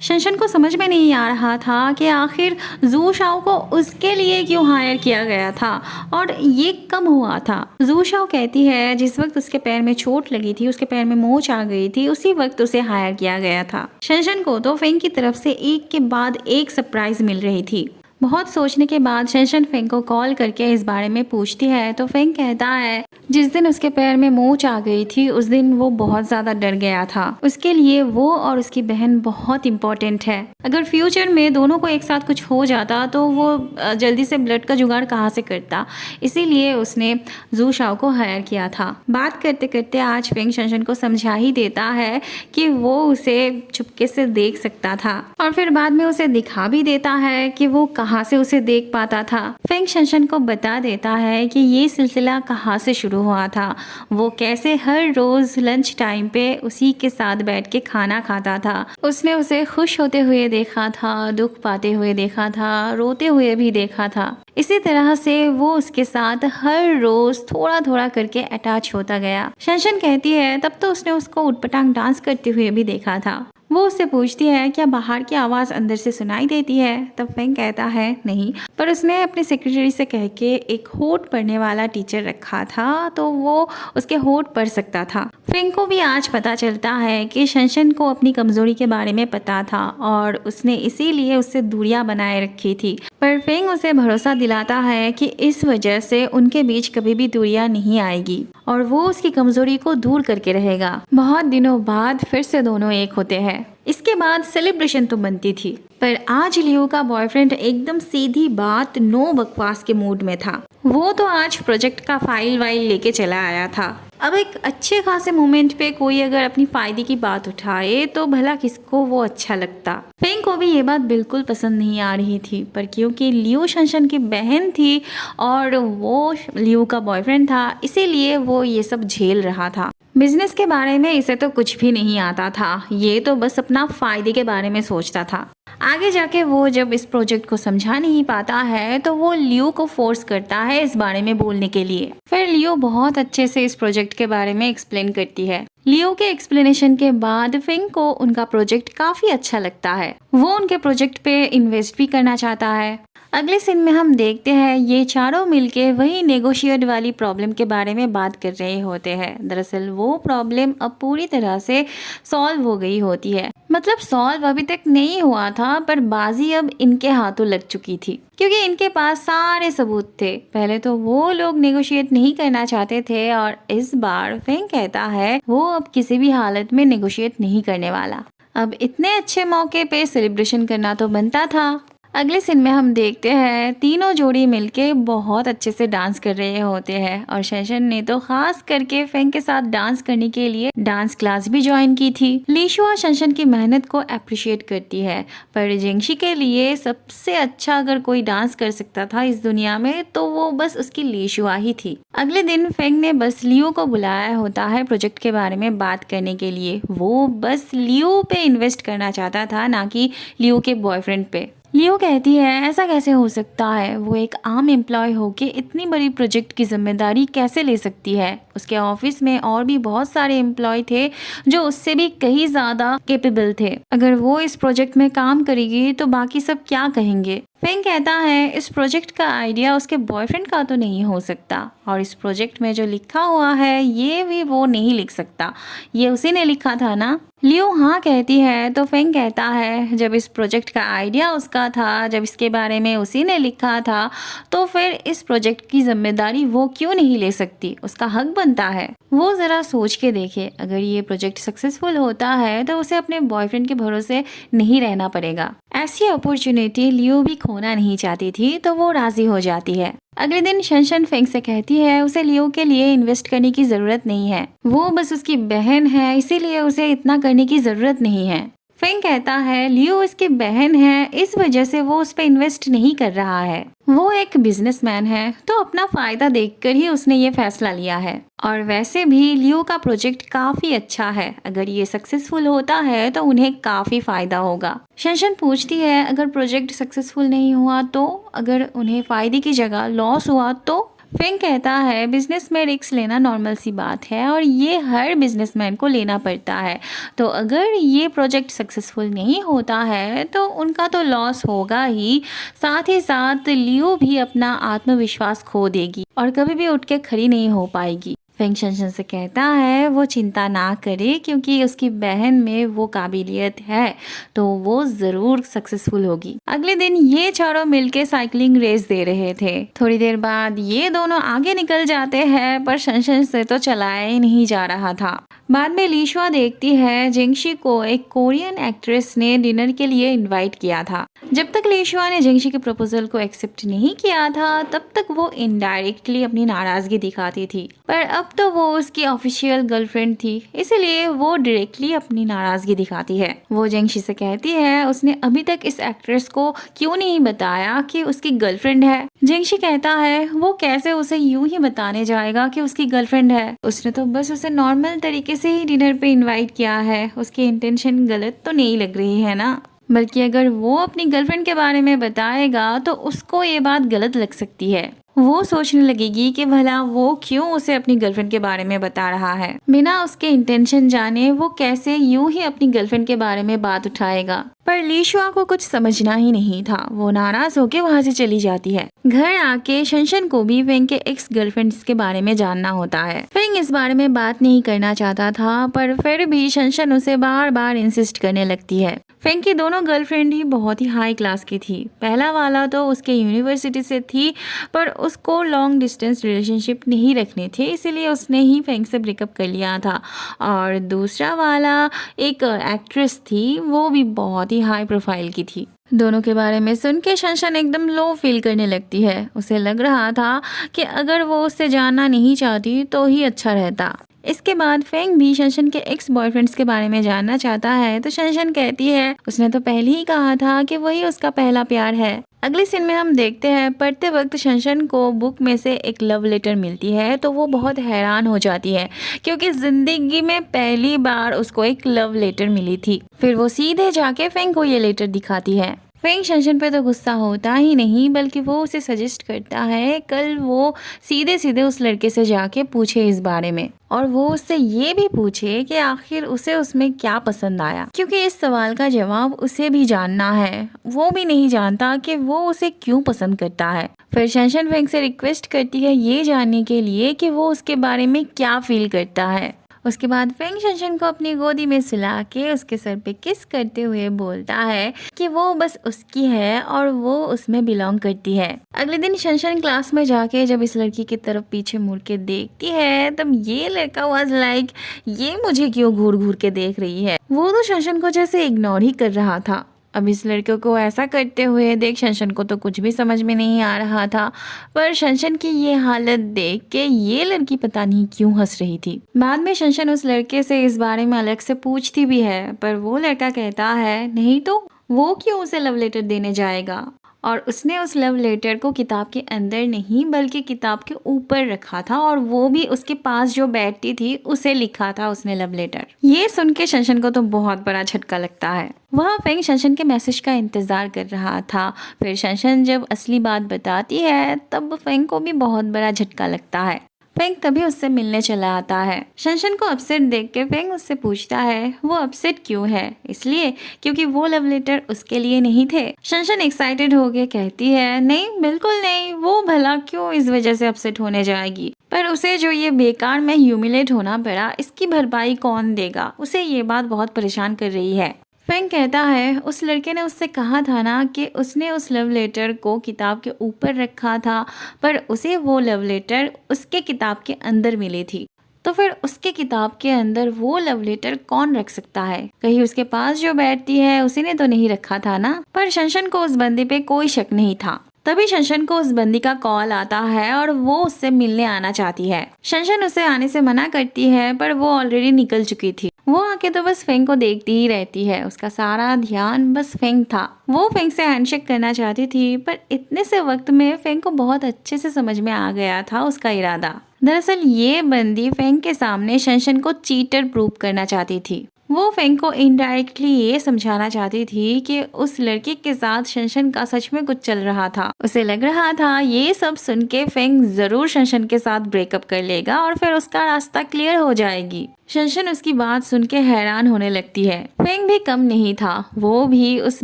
शनशन को समझ में नहीं आ रहा था कि आखिर जू शाओ को उसके लिए क्यों हायर किया गया था और ये कब हुआ था। जू शाओ कहती है जिस वक्त उसके पैर में चोट लगी थी, उसके पैर में मोच आ गई थी, उसी वक्त उसे हायर किया गया था। शनशन को तो फेंग की तरफ से एक के बाद एक सरप्राइज मिल रही थी। बहुत सोचने के बाद शनशन फेंग को कॉल करके इस बारे में पूछती है तो फेंग कहता है जिस दिन उसके पैर में मोच आ गई थी उस दिन वो बहुत ज्यादा डर गया था। उसके लिए वो और उसकी बहन बहुत इम्पोर्टेंट है। अगर फ्यूचर में दोनों को एक साथ कुछ हो जाता तो वो जल्दी से ब्लड का जुगाड़ कहाँ से करता, इसीलिए उसने जू शाओ को हायर किया था। बात करते करते आज फेंग शनशन को समझा ही देता है कि वो उसे चुपके से देख सकता था और फिर बाद में उसे दिखा भी देता है कि वो कहाँ से उसे देख पाता था। फेंग शनशन को बता देता है कि ये सिलसिला कहाँ से शुरू हुआ था, वो कैसे हर रोज लंच टाइम पे उसी के साथ बैठ के खाना खाता था। उसने उसे खुश होते हुए देखा था, दुख पाते हुए देखा था, रोते हुए भी देखा था। इसी तरह से वो उसके साथ हर रोज थोड़ा थोड़ा करके अटैच होता गया। शनशन कहती है तब तो उसने उसको उटपटांग डांस करते हुए भी देखा था। वो उससे पूछती है क्या बाहर की आवाज अंदर से सुनाई देती है, तब फेंग कहता है नहीं, पर उसने अपने सेक्रेटरी से कह के एक होठ पढ़ने वाला टीचर रखा था तो वो उसके होठ पढ़ सकता था। फेंग को भी आज पता चलता है कि शनशन को अपनी कमजोरी के बारे में पता था और उसने इसीलिए उससे दूरियां बनाए रखी थी, पर फेंग उसे भरोसा दिलाता है कि इस वजह से उनके बीच कभी भी दूरियां नहीं आएगी और वो उसकी कमजोरी को दूर करके रहेगा। बहुत दिनों बाद फिर से दोनों एक होते हैं। इसके बाद सेलिब्रेशन तो बनती थी, पर आज लियो का बॉयफ्रेंड एकदम सीधी बात नो बकवास के मूड में था। वो तो आज प्रोजेक्ट का फाइल वाइल लेके चला आया था। अब एक अच्छे खासे मोमेंट पे कोई अगर अपनी फायदे की बात उठाए तो भला किसको वो अच्छा लगता। फेंग को भी ये बात बिल्कुल पसंद नहीं आ रही थी, पर क्योंकि लियो शनशन की बहन थी और वो लियो का बॉयफ्रेंड था, इसीलिए वो ये सब झेल रहा था। बिजनेस के बारे में इसे तो कुछ भी नहीं आता था, ये तो बस अपना फायदे के बारे में सोचता था। आगे जाके वो जब इस प्रोजेक्ट को समझा नहीं पाता है तो वो लियो को फोर्स करता है इस बारे में बोलने के लिए। फिर लियो बहुत अच्छे से इस प्रोजेक्ट के बारे में एक्सप्लेन करती है। लियो के एक्सप्लेनेशन के बाद फेंग को उनका प्रोजेक्ट काफी अच्छा लगता है। वो उनके प्रोजेक्ट पे इन्वेस्ट भी करना चाहता है। अगले सीन में हम देखते हैं ये चारों मिलके वही नेगोशिएट वाली प्रॉब्लम के बारे में बात कर रहे होते हैं। दरअसल वो प्रॉब्लम अब पूरी तरह से सॉल्व हो गई होती है। मतलब सॉल्व अभी तक नहीं हुआ था, पर बाजी अब इनके हाथों लग चुकी थी क्योंकि इनके पास सारे सबूत थे। पहले तो वो लोग नेगोशिएट नहीं करना चाहते थे और इस बार फेंग कहता है वो अब किसी भी हालत में नेगोशिएट नहीं करने वाला। अब इतने अच्छे मौके पे सेलिब्रेशन करना तो बनता था। अगले सीन में हम देखते हैं तीनों जोड़ी मिलके बहुत अच्छे से डांस कर रहे होते हैं और शनशन ने तो खास करके फेंग के साथ डांस करने के लिए डांस क्लास भी ज्वाइन की थी। लीशुआ शनशन की मेहनत को अप्रिशिएट करती है, पर जिंगशी के लिए सबसे अच्छा अगर कोई डांस कर सकता था इस दुनिया में तो वो बस उसकी लीशुआ ही थी। अगले दिन फेंग ने बस लियो को बुलाया होता है प्रोजेक्ट के बारे में बात करने के लिए। वो बस लियो पे इन्वेस्ट करना चाहता था, ना कि लियो के बॉयफ्रेंड पे। लियो कहती है ऐसा कैसे हो सकता है, वो एक आम एम्प्लॉय होके इतनी बड़ी प्रोजेक्ट की जिम्मेदारी कैसे ले सकती है। उसके ऑफिस में और भी बहुत सारे एम्प्लॉय थे जो उससे भी कहीं ज्यादा कैपेबल थे। अगर वो इस प्रोजेक्ट में काम करेगी तो बाकी सब क्या कहेंगे। फेंग कहता है इस प्रोजेक्ट का आइडिया उसके बॉयफ्रेंड का तो नहीं हो सकता और इस प्रोजेक्ट में जो लिखा हुआ है ये भी वो नहीं लिख सकता, ये उसी ने लिखा था ना। लियो हाँ कहती है तो फेंग कहता है जब इस प्रोजेक्ट का आइडिया उसका था, जब इसके बारे में उसी ने लिखा था, तो फिर इस प्रोजेक्ट की जिम्मेदारी वो क्यों नहीं ले सकती, उसका हक बनता है। वो जरा सोच के देखे, अगर ये प्रोजेक्ट सक्सेसफुल होता है तो उसे अपने बॉयफ्रेंड के भरोसे नहीं रहना पड़ेगा। ऐसी अपॉर्चुनिटी लियो भी खोना नहीं चाहती थी तो वो राजी हो जाती है। अगले दिन शनशन फेंग से कहती है उसे लियो के लिए इन्वेस्ट करने की जरूरत नहीं है, वो बस उसकी बहन है इसीलिए उसे इतना करने की जरूरत नहीं है। फेंग कहता है लियो उसकी बहन है, इस वजह से वो उस पर इन्वेस्ट नहीं कर रहा है। वो एक बिजनेसमैन है तो अपना फायदा देखकर ही उसने ये फैसला लिया है। और वैसे भी लियो का प्रोजेक्ट काफी अच्छा है, अगर ये सक्सेसफुल होता है तो उन्हें काफी फायदा होगा। शनशन पूछती है अगर प्रोजेक्ट सक्सेसफुल नहीं हुआ तो, अगर उन्हें फायदे की जगह लॉस हुआ तो। फेंग कहता है बिजनेस में रिस्क लेना नॉर्मल सी बात है और ये हर बिजनेसमैन को लेना पड़ता है। तो अगर ये प्रोजेक्ट सक्सेसफुल नहीं होता है तो उनका तो लॉस होगा ही साथ लियो भी अपना आत्मविश्वास खो देगी और कभी भी उठ के खड़ी नहीं हो पाएगी। फेंग शनशन से कहता है वो चिंता ना करे क्योंकि उसकी बहन में वो काबिलियत है तो वो ज़रूर सक्सेसफुल होगी। अगले दिन ये चारों मिलके साइकिलिंग रेस दे रहे थे। थोड़ी देर बाद ये दोनों आगे निकल जाते हैं पर शनशन से तो चलाया ही नहीं जा रहा था। बाद में लीशुआ देखती है जेंगशी को एक कोरियन एक्ट्रेस ने डिनर के लिए इनवाइट किया था। जब तक लीशुआ ने जेंगशी के प्रपोजल को एक्सेप्ट नहीं किया था तब तक वो इनडायरेक्टली अपनी नाराजगी दिखाती थी, पर अब तो वो उसकी ऑफिशियल गर्लफ्रेंड थी इसलिए वो डायरेक्टली अपनी नाराजगी दिखाती है। वो जेंगशी से कहती है उसने अभी तक इस एक्ट्रेस को क्यों नहीं बताया कि उसकी गर्लफ्रेंड है। जेंगशी कहता है वो कैसे उसे यूं ही बताने जाएगा कि उसकी गर्लफ्रेंड है, उसने तो बस उसे नॉर्मल तरीके से ही डिनर पे इनवाइट किया है, उसकी इंटेंशन गलत तो नहीं लग रही है ना। बल्कि अगर वो अपनी गर्लफ्रेंड के बारे में बताएगा तो उसको ये बात गलत लग सकती है। वो सोचने लगेगी कि भला वो क्यों उसे अपनी गर्लफ्रेंड के बारे में बता रहा है, बिना उसके इंटेंशन जाने वो कैसे यूं ही अपनी गर्लफ्रेंड के बारे में बात उठाएगा। पर लीशुआ को कुछ समझना ही नहीं था, वो नाराज होकर वहाँ से चली जाती है। घर आके शनशन को भी फेंग के एक्स गर्लफ्रेंड्स के बारे में जानना होता है। फेंग इस बारे में बात नहीं करना चाहता था पर फिर भी शनशन उसे बार बार इंसिस्ट करने लगती है। फेंग की दोनों गर्लफ्रेंड ही बहुत ही हाई क्लास की थी। पहला वाला तो उसके यूनिवर्सिटी से थी पर उसको लॉन्ग डिस्टेंस रिलेशनशिप नहीं रखने थे इसीलिए उसने ही फेंग से ब्रेकअप कर लिया था। और दूसरा वाला एक एक्ट्रेस थी, वो भी बहुत ही हाई प्रोफाइल की थी। दोनों के बारे में सुन के शनशन एकदम लो फील करने लगती है। उसे लग रहा था कि अगर वो उससे जानना नहीं चाहती तो ही अच्छा रहता। इसके बाद फेंग भी शनशन के एक्स बॉयफ्रेंड्स के बारे में जानना चाहता है तो शनशन कहती है उसने तो पहले ही कहा था कि वही उसका पहला प्यार है। अगले सीन में हम देखते हैं पढ़ते वक्त शनशन को बुक में से एक लव लेटर मिलती है तो वो बहुत हैरान हो जाती है क्योंकि जिंदगी में पहली बार उसको एक लव लेटर मिली थी। फिर वो सीधे जाके फेंग को ये लेटर दिखाती है। फेंग शनशन पे तो गुस्सा होता ही नहीं बल्कि वो उसे सजेस्ट करता है कल वो सीधे सीधे उस लड़के से जाके पूछे इस बारे में और वो उससे ये भी पूछे कि आखिर उसे उसमें क्या पसंद आया, क्योंकि इस सवाल का जवाब उसे भी जानना है। वो भी नहीं जानता कि वो उसे क्यों पसंद करता है। फिर शनशन फेंग से रिक्वेस्ट करती है ये जानने के लिए कि वो उसके बारे में क्या फील करता है। उसके बाद फेंग शनशन को अपनी गोदी में सुला के उसके सर पे किस करते हुए बोलता है कि वो बस उसकी है और वो उसमें बिलोंग करती है। अगले दिन शनशन क्लास में जाके जब इस लड़की की तरफ पीछे मुड़ के देखती है तब ये लड़का वाज लाइक ये मुझे क्यों घूर घूर के देख रही है। वो तो शनशन को जैसे इग्नोर ही कर रहा था। अब इस लड़के को ऐसा करते हुए देख शनशन को तो कुछ भी समझ में नहीं आ रहा था, पर शनशन की ये हालत देख के ये लड़की पता नहीं क्यों हंस रही थी। बाद में शनशन उस लड़के से इस बारे में अलग से पूछती भी है पर वो लड़का कहता है नहीं तो वो क्यों उसे लव लेटर देने जाएगा, और उसने उस लव लेटर को किताब के अंदर नहीं बल्कि किताब के ऊपर रखा था और वो भी उसके पास जो बैठती थी उसे लिखा था उसने लव लेटर। ये सुन के शनशन को तो बहुत बड़ा झटका लगता है। वह फेंग शनशन के मैसेज का इंतजार कर रहा था। फिर शनशन जब असली बात बताती है तब फेंग को भी बहुत बड़ा झटका लगता है। फेंग तभी उससे मिलने चला आता है। शनशन को अपसेट देख के फेंग उससे पूछता है वो अपसेट क्यों है। इसलिए क्योंकि वो लव लेटर उसके लिए नहीं थे। शनशन एक्साइटेड होके कहती है नहीं बिल्कुल नहीं, वो भला क्यों इस वजह से अपसेट होने जाएगी, पर उसे जो ये बेकार में ह्यूमिलेट होना पड़ा इसकी भरपाई कौन देगा। उसे ये बात बहुत परेशान कर रही है। फेंग कहता है उस लड़के ने उससे कहा था ना कि उसने उस लव लेटर को किताब के ऊपर रखा था, पर उसे वो लव लेटर उसके किताब के अंदर मिली थी। तो फिर उसके किताब के अंदर वो लव लेटर कौन रख सकता है, कहीं उसके पास जो बैठती है उसी ने तो नहीं रखा था ना। पर शनशन को उस बंदी पे कोई शक नहीं था। तभी शनशन को उस बंदी का कॉल आता है और वो उससे मिलने आना चाहती है। शनशन उसे आने से मना करती है पर वो ऑलरेडी निकल चुकी थी। वो आके तो बस फेंग को देखती ही रहती है, उसका सारा ध्यान बस फेंग था। वो फेंग से हैंडशेक करना चाहती थी पर इतने से वक्त में फेंग को बहुत अच्छे से समझ में आ गया था उसका इरादा। दरअसल ये बंदी फेंग के सामने शनशन को चीटर प्रूव करना चाहती थी। वो फेंग को इनडायरेक्टली ये समझाना चाहती थी कि उस लड़के के साथ शनशन का सच में कुछ चल रहा था। उसे लग रहा था ये सब सुन के फेंग जरूर शनशन के साथ ब्रेकअप कर लेगा और फिर उसका रास्ता क्लियर हो जाएगी। शनशन उसकी बात सुन के हैरान होने लगती है। फेंग भी कम नहीं था, वो भी उस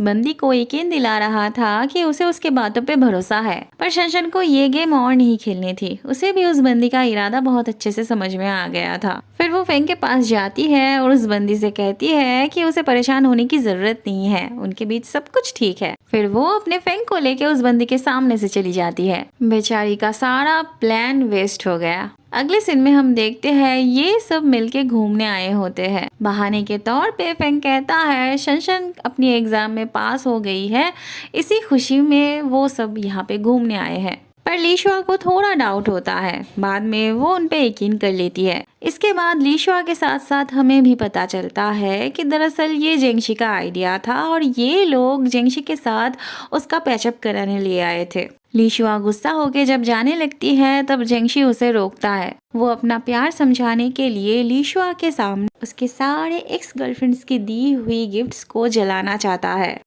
बंदी को यकीन दिला रहा था कि उसे उसके बातों पे भरोसा है। पर शनशन को ये गेम और नहीं खेलनी थी। उसे भी उस बंदी का इरादा बहुत अच्छे से समझ में आ गया था। फिर वो फेंग के पास जाती है और उस बंदी से कहती है कि उसे परेशान होने की जरूरत नहीं है, उनके बीच सब कुछ ठीक है। फिर वो अपने फेंग को लेके उस बंदी के सामने से चली जाती है। बेचारी का सारा प्लान वेस्ट हो गया। अगले सीन में हम देखते हैं ये सब मिलके घूमने आए होते हैं। बहाने के तौर पे फेंग कहता है शनशन अपनी एग्जाम में पास हो गई है, इसी खुशी में वो सब यहाँ पे घूमने आए हैं। पर लीशुआ को थोड़ा डाउट होता है, बाद में वो उन पे यकीन कर लेती है। इसके बाद लीशुआ के साथ साथ हमें भी पता चलता है कि दरअसल ये जेंगशी का आइडिया था और ये लोग जेंगशी के साथ उसका पैचअप कराने ले आए थे। लीशुआ गुस्सा होके जब जाने लगती है तब जेंगशी उसे रोकता है। वो अपना प्यार समझाने के लिए लीशुआ के सामने उसके सारे एक्स गर्लफ्रेंड्स की दी हुई गिफ्ट्स को जलाना चाहता है।